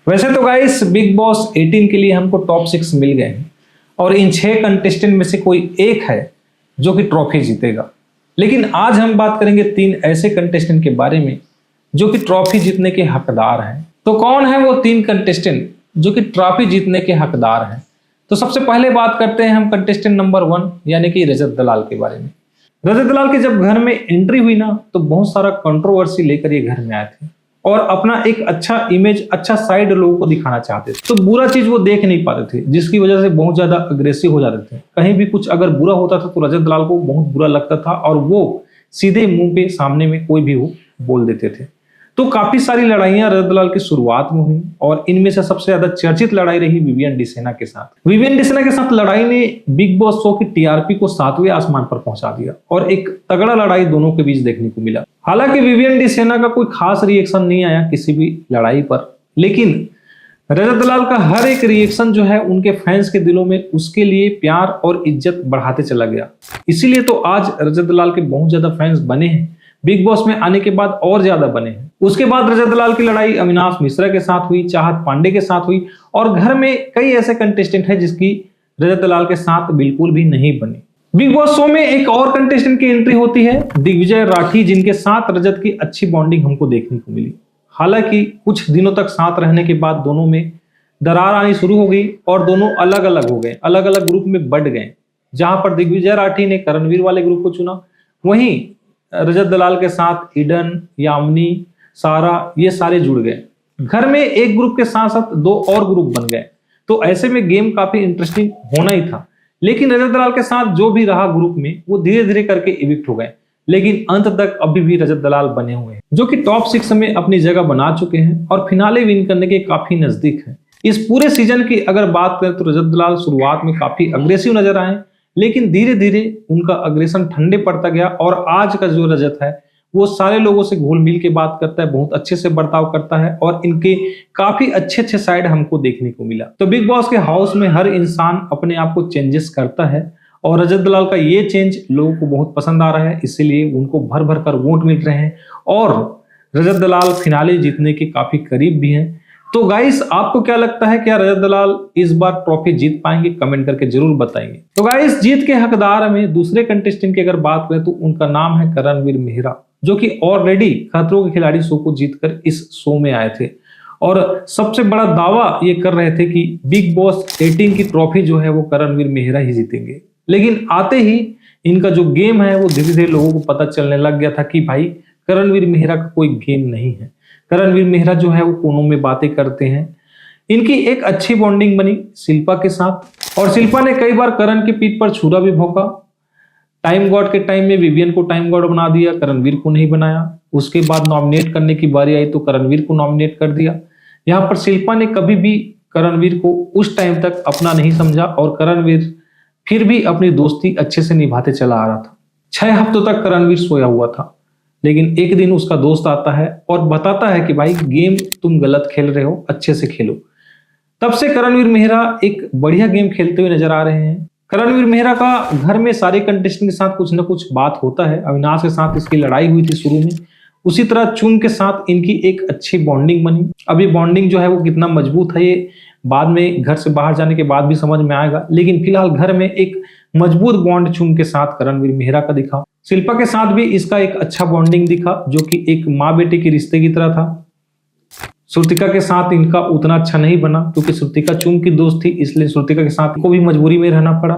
वैसे तो guys big boss 18 के लिए हमको टॉप 6 मिल गए हैं और इन 6 कंटेस्टेंट में से कोई एक है जो कि ट्रॉफी जीतेगा। लेकिन आज हम बात करेंगे 3 ऐसे कंटेस्टेंट के बारे में जो कि ट्रॉफी जीतने के हकदार हैं। तो कौन है वो 3 कंटेस्टेंट जो कि ट्रॉफी जीतने के हकदार हैं? तो सबसे पहले बात करते हैं हम कंटेस्टेंट नंबर 1 यानी कि रजत दलाल के बारे में। रजत दलाल के जब घर में एंट्री हुई ना तो बहुत सारा कंट्रोवर्सी लेकर ये घर में आए थे और अपना एक अच्छा इमेज, अच्छा साइड लोगों को दिखाना चाहते थे। तो बुरा चीज वो देख नहीं पाते थे, जिसकी वजह से बहुत ज्यादा अग्रेसिव हो जाते थे। कहीं भी कुछ अगर बुरा होता था तो रजत दलाल को बहुत बुरा लगता था और वो सीधे मुंह पे सामने में कोई भी वो बोल देते थे। तो काफी सारी लड़ाइयां रजत दलाल की शुरुआत में हुई और इनमें से सबसे ज्यादा चर्चित लड़ाई रही विवियन डिसेना के साथ। विवियन डिसेना के साथ लड़ाई ने बिग बॉस शो की टीआरपी को 7वें आसमान पर पहुंचा दिया और एक तगड़ा लड़ाई दोनों के बीच देखने को मिला। हालांकि विवियन डिसेना का कोई खास रिएक्शन नहीं आया किसी भी लड़ाई पर, लेकिन रजत दलाल का हर एक रिएक्शन जो है उनके फैंस के दिलों में उसके लिए प्यार और इज्जत बढ़ाते चला गया। इसीलिए तो आज रजत दलाल के बहुत ज्यादा फैंस बने हैं, बिग बॉस में आने के बाद और ज्यादा बने हैं। उसके बाद रजत दलाल की लड़ाई अविनाश मिश्रा के साथ हुई, चाहत पांडे के साथ हुई और घर में कई ऐसे कंटेस्टेंट हैं जिसकी रजत दलाल के साथ बिल्कुल भी नहीं बनी। बिग बॉस शो में एक और कंटेस्टेंट की एंट्री होती है दिग्विजय राठी, जिनके साथ रजत की अच्छी बॉन्डिंग हमको देखने को मिली। हालांकि कुछ दिनों तक साथ रहने के बाद दोनों में दरार आनी शुरू हो गई और दोनों अलग अलग हो गए, अलग अलग ग्रुप में बढ़ गए। जहां पर दिग्विजय राठी ने करणवीर वाले ग्रुप को चुना, वहीं रजत दलाल के साथ ईडन, यामिनी, सारा ये सारे जुड़ गए। घर में एक ग्रुप के साथ साथ 2 और ग्रुप बन गए। तो ऐसे में गेम काफी इंटरेस्टिंग होना ही था। लेकिन रजत दलाल के साथ जो भी रहा ग्रुप में वो धीरे धीरे करके इविक्ट हो गए, लेकिन अंत तक अभी भी रजत दलाल बने हुए हैं जो कि टॉप 6 में अपनी जगह बना चुके हैं और फिनाले विन करने के काफी नजदीक है। इस पूरे सीजन की अगर बात करें तो रजत दलाल शुरुआत में काफी अग्रेसिव नजर आए, लेकिन धीरे धीरे उनका अग्रेशन ठंडे पड़ता गया और आज का जो रजत है वो सारे लोगों से घुल मिल के बात करता है, बहुत अच्छे से बर्ताव करता है और इनके काफी अच्छे साइड हमको देखने को मिला। तो बिग बॉस के हाउस में हर इंसान अपने आप को चेंजेस करता है और रजत दलाल का ये चेंज लोगों को बहुत पसंद आ रहा है, इसीलिए उनको भर भर कर वोट मिल रहे हैं और रजत दलाल फिनाले जीतने के काफी करीब भी हैं। तो गाइस आपको क्या लगता है, क्या रजत दलाल इस बार ट्रॉफी जीत पाएंगे? कमेंट करके जरूर बताइए। तो गाइस जीत के हकदार में दूसरे कंटेस्टेंट की अगर बात करें तो उनका नाम है करणवीर मेहरा, जो कि ऑलरेडी खतरों के खिलाड़ी शो को जीतकर इस शो में आए थे और सबसे बड़ा दावा ये कर रहे थे कि बिग बॉस 18 की ट्रॉफी जो है वो करणवीर मेहरा ही जीतेंगे। लेकिन आते ही इनका जो गेम है वो धीरे धीरे लोगों को पता चलने लग गया था कि भाई करणवीर मेहरा का कोई गेम नहीं है। करणवीर मेहरा जो है वो कोनों में बातें करते हैं। इनकी एक अच्छी बॉन्डिंग बनी शिल्पा के साथ और शिल्पा ने कई बार करण के पीठ पर छुरा भी भोंका। टाइम गॉड के टाइम में विवियन को टाइम गॉड बना दिया, करणवीर को नहीं बनाया। उसके बाद नॉमिनेट करने की बारी आई तो करणवीर को नॉमिनेट कर दिया। यहाँ पर शिल्पा ने कभी भी करणवीर को उस टाइम तक अपना नहीं समझा और करणवीर फिर भी अपनी दोस्ती अच्छे से निभाते चला आ रहा था। 6 हफ्तों तक करणवीर सोया हुआ था, लेकिन एक दिन उसका दोस्त आता है और बताता है कि भाई गेम तुम गलत खेल रहे हो, अच्छे से खेलो। तब से करणवीर मेहरा एक बढ़िया गेम खेलते हुए नजर आ रहे हैं। करणवीर मेहरा का घर में सारे कंटेस्टेंट के साथ कुछ ना कुछ बात होता है। अविनाश के साथ इसकी लड़ाई हुई थी शुरू में, उसी तरह चुन के साथ इनकी एक अच्छी बॉन्डिंग बनी। अब ये बॉन्डिंग जो है वो कितना मजबूत है ये बाद में घर से बाहर जाने के बाद भी समझ में आएगा, लेकिन फिलहाल घर में एक मजबूत बॉन्ड चुन के साथ करणवीर मेहरा का दिखा। शिल्पा के साथ भी इसका एक अच्छा बॉन्डिंग दिखा जो कि एक माँ बेटे के रिश्ते की तरह था। श्रुतिका के साथ इनका उतना अच्छा नहीं बना क्योंकि श्रुतिका चुन की दोस्त थी, इसलिए श्रुतिका के साथ को भी मजबूरी में रहना पड़ा।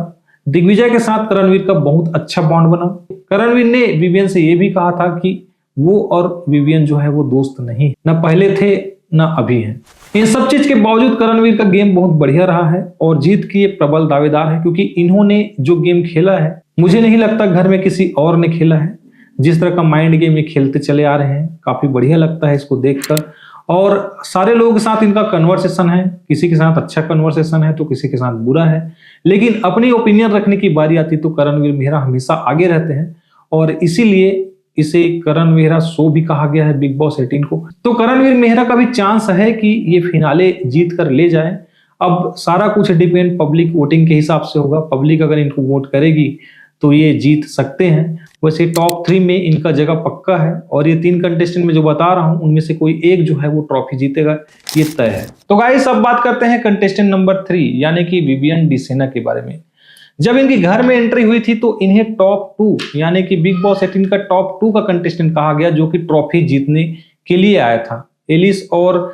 दिग्विजय के साथ करणवीर का बहुत अच्छा बॉन्ड बना। करणवीर ने विवियन से यह भी कहा था कि वो और विवियन जो है वो दोस्त नहीं, न पहले थे न अभी है। इन सब चीज के बावजूद करणवीर का गेम बहुत बढ़िया रहा है और जीत की ये प्रबल दावेदार है क्योंकि इन्होंने जो गेम खेला है मुझे नहीं लगता घर में किसी और ने खेला है। जिस तरह का माइंड गेम ये खेलते चले आ रहे हैं काफी बढ़िया लगता है इसको देखकर और सारे लोगों के साथ इनका कन्वर्सेशन है, किसी के साथ अच्छा कन्वर्सेशन है तो किसी के साथ बुरा है, लेकिन अपनी ओपिनियन रखने की बारी आती तो करणवीर मेहरा हमेशा आगे रहते हैं और इसीलिए इसे करण मेहरा शो भी कहा गया है बिग बॉस 18 को। तो करणवीर मेहरा का भी चांस है कि ये फिनाले जीत कर ले जाए। अब सारा कुछ डिपेंड पब्लिक वोटिंग के हिसाब से होगा। पब्लिक अगर इनको वोट करेगी तो ये जीत सकते हैं। वैसे टॉप 3 में इनका जगह पक्का है और ये 3 कंटेस्टेंट में जो बता रहा हूं उनमें से कोई एक जो है वो ट्रॉफी जीतेगा, ये तय है। तो गाइस अब बात करते हैं कंटेस्टेंट नंबर 3 यानी कि विवियन डिसेना के बारे में। जब इनकी घर में एंट्री हुई थी तो इन्हें टॉप 2 यानी कि बिग बॉस 18 का टॉप 2 का कंटेस्टेंट कहा गया, जो कि ट्रॉफी जीतने के लिए आया था। एलिस और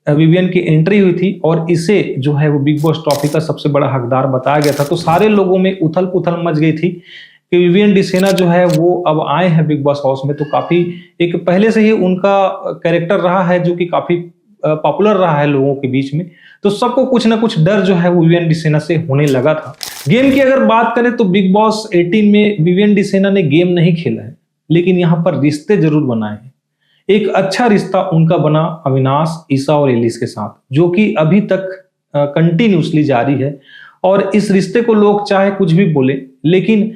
विवियन की एंट्री हुई थी और इसे जो है वो बिग बॉस ट्रॉफी का सबसे बड़ा हकदार बताया गया था। तो सारे लोगों में उथल पुथल मच गई थी कि विवियन डिसेना जो है वो अब आए हैं बिग बॉस हाउस में। तो काफी एक पहले से ही उनका कैरेक्टर रहा है जो कि काफी पॉपुलर रहा है लोगों के बीच में, तो सबको कुछ ना कुछ डर जो है विवियन डिसेना से होने लगा था। गेम की अगर बात करें तो बिग बॉस 18 में विवियन डिसेना ने गेम नहीं खेला है, लेकिन यहाँ पर रिश्ते जरूर बनाए हैं। एक अच्छा रिश्ता उनका बना अविनाश, ईसा और एलिस के साथ, जो कि अभी तक कंटिन्यूसली जारी है। और इस रिश्ते को लोग चाहे कुछ भी बोले, लेकिन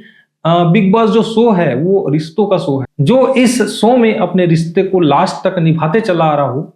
बिग बॉस जो शो है वो रिश्तों का शो है। जो इस शो में अपने रिश्ते को लास्ट तक निभाते चला आ रहा हो,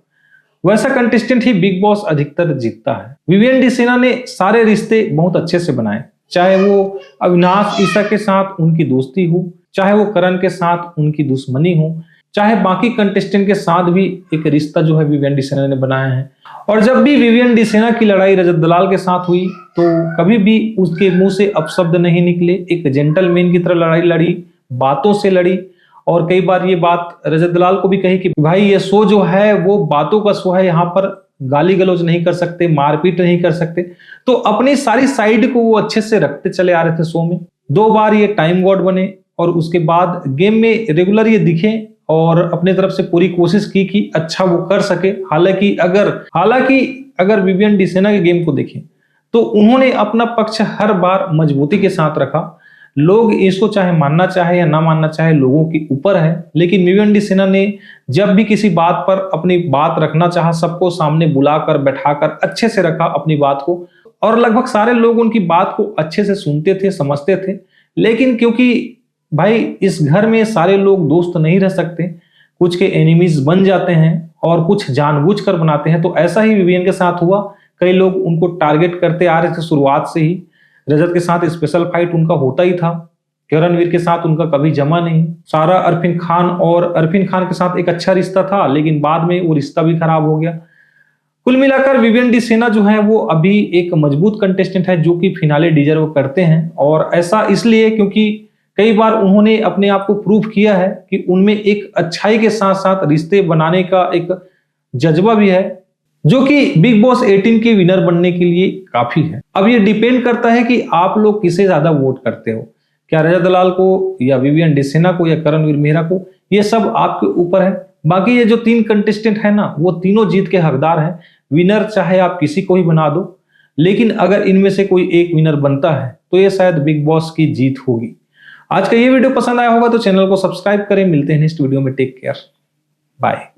वैसा कंटेस्टेंट ही बिग बॉस अधिकतर जीतता है। विवियन डिसेना ने सारे रिश्ते बहुत अच्छे से बनाए, चाहे वो अविनाश ईसा के साथ उनकी दोस्ती हो, चाहे वो करण के साथ उनकी दुश्मनी हो, चाहे बाकी कंटेस्टेंट के साथ भी एक रिश्ता जो है विवियन डिसेना ने बनाया है। और जब भी विवियन डिसेना की लड़ाई रजत दलाल के साथ हुई तो कभी भी उसके मुंह से अपशब्द नहीं निकले। एक जेंटलमैन की तरह लड़ाई लड़ी, बातों से लड़ी। और कई बार ये बात रजत दलाल को भी कही कि भाई ये शो जो है वो बातों का शो है, यहाँ पर गाली गलौज नहीं कर सकते, मारपीट नहीं कर सकते। तो अपनी सारी साइड को वो अच्छे से रखते चले आ रहे थे शो में। 2 बार ये टाइम गॉड बने और उसके बाद गेम में रेगुलर ये दिखे और अपने तरफ से पूरी कोशिश की कि अच्छा वो कर सके। हालांकि अगर विवियन डिसेना के गेम को देखें तो उन्होंने अपना पक्ष हर बार मजबूती के साथ रखा। लोग इसको चाहे मानना चाहे या ना मानना चाहे, लोगों के ऊपर है, लेकिन विवियन डिसेना ने जब भी किसी बात पर अपनी बात रखना चाहा, सबको सामने बुलाकर बैठाकर अच्छे से रखा अपनी बात को, और लगभग सारे लोग उनकी बात को अच्छे से सुनते थे, समझते थे। लेकिन क्योंकि भाई इस घर में सारे लोग दोस्त नहीं रह सकते, कुछ के एनिमीज बन जाते हैं और कुछ जानबूझकर बनाते हैं। तो ऐसा ही विवियन के साथ हुआ। कई लोग उनको टारगेट करते आ रहे थे शुरुआत से ही। रजत के साथ स्पेशल फाइट उनका होता ही था, करणवीर के साथ उनका कभी जमा नहीं। सारा अरफीन खान के साथ एक अच्छा रिश्ता था, लेकिन बाद में वो रिश्ता भी खराब हो गया। कुल मिलाकर विवियन डिसेना जो है वो अभी एक मजबूत कंटेस्टेंट है जो कि फिनाले डिजर्व करते हैं। और ऐसा इसलिए क्योंकि कई बार उन्होंने अपने आप को प्रूव किया है कि उनमें एक अच्छाई के साथ साथ रिश्ते बनाने का एक जज्बा भी है, जो कि बिग बॉस 18 के विनर बनने के लिए काफी है। अब ये डिपेंड करता है कि आप लोग किसे ज्यादा वोट करते हो, क्या रजत दलाल को या विवियन डिसेना को या करणवीर मेहरा को, ये सब आपके ऊपर है। बाकी ये जो 3 कंटेस्टेंट है ना, वो तीनों जीत के हकदार हैं। विनर चाहे आप किसी को ही बना दो, लेकिन अगर इनमें से कोई एक विनर बनता है तो ये शायद बिग बॉस की जीत होगी। आज का ये वीडियो पसंद आया होगा तो चैनल को सब्सक्राइब करें। मिलते हैं नेक्स्ट वीडियो में। Take care, bye.